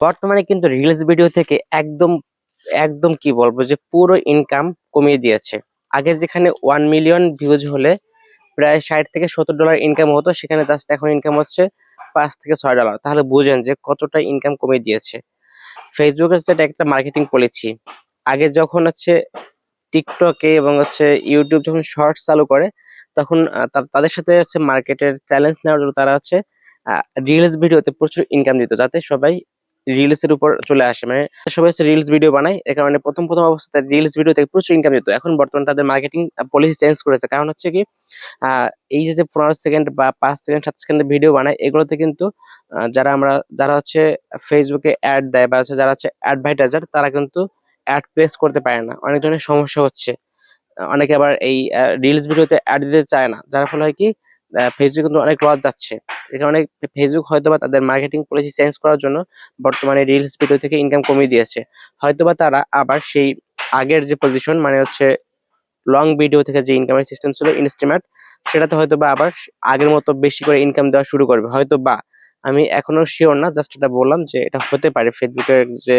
বর্তমানে কিন্তু reels video থেকে একদম একদম কি বলবো যে পুরো ইনকাম কমিয়ে দিয়েছে। আগে যেখানে 1 মিলিয়ন ভিউজ হলে প্রায় $60 থেকে $70 ইনকাম হতো, সেখানে জাস্ট এখন ইনকাম হচ্ছে $5 থেকে $6। তাহলে বুঝেন যে কতটা ইনকাম কমিয়ে দিয়েছে। ফেসবুকের সেটা একটা মার্কেটিং পলিসি। আগে যখন হচ্ছে টিকটকে এবং হচ্ছে ইউটিউব যখন শর্টস চালু করে, তখন তাদের সাথে হচ্ছে মার্কেটের চ্যালেঞ্জ নেওয়ার জন্য তারা হচ্ছে রিলস ভিডিওতে প্রচুর ইনকাম দিত, যাতে সবাই রিলস এর উপর চলে আসে। মানে সবাই হচ্ছে রিলস ভিডিও বানায়, এর কারণে প্রথম প্রথম অবস্থায় রিলস ভিডিও থেকে প্রচুর ইনকাম দিত। এখন বর্তমানে তাদের মার্কেটিং পলিসি চেঞ্জ করেছে। কারণ হচ্ছে কি, আহ এই যে 15 সেকেন্ড বা 5 সেকেন্ড 7 সেকেন্ডের ভিডিও বানায়, এগুলোতে কিন্তু যারা হচ্ছে ফেসবুকে অ্যাড দেয় বা হচ্ছে যারা হচ্ছে অ্যাডভার্টাইজার, তারা কিন্তু অ্যাড প্লেস করতে পারে না, অনেক ধরনের সমস্যা হচ্ছে। অনেকে আবার এই রিলস ভিডিওতে অ্যাড দিতে চায় না, যার ফলে হয় কি ফেসবুক কিন্তু অনেক লস যাচ্ছে। এই কারণে ফেসবুক হয়তোবা তাদের মার্কেটিং পলিসি চেঞ্জ করার জন্য বর্তমানে রিলস ভিডিও থেকে ইনকাম কমিয়ে দিয়েছে। হয়তোবা তারা আবার সেই আগের যে পজিশন, মানে হচ্ছে লং ভিডিও থেকে যে ইনকামের সিস্টেম ছিল ইনস্টিমেট, সেটাতে হয়তো বা আবার আগের মতো বেশি করে ইনকাম দেওয়া শুরু করবে হয়তো বা। আমি এখনো শিওর না, জাস্ট এটা বললাম যে এটা হতে পারে। ফেসবুকের যে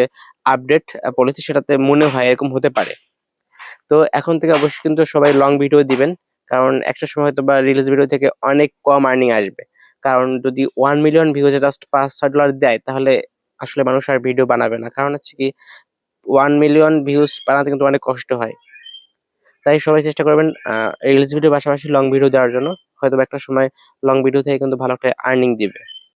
আপডেট পলিসি, সেটাতে মনে হয় এরকম হতে পারে। তো এখন থেকে অবশ্যই কিন্তু সবাই লং ভিডিও দিবেন, কারণ একটা সময় হয়তো বা রিলস ভিডিও থেকে অনেক কম আর্নিং আসবে। কারণ যদি 1 মিলিয়ন ভিউজে জাস্ট $5-6 দেয়, তাহলে আসলে মানুষ আর ভিডিও বানাবে না। কারণ হচ্ছে কি, 1 মিলিয়ন ভিউজ বানাতে কিন্তু অনেক কষ্ট হয়। তাই সবাই চেষ্টা করবেন রিলস ভিডিও পাশাপাশি লং ভিডিও দেওয়ার জন্য। হয়তো একটা সময় লং ভিডিও থেকে কিন্তু ভালো একটা আর্নিং দিবে।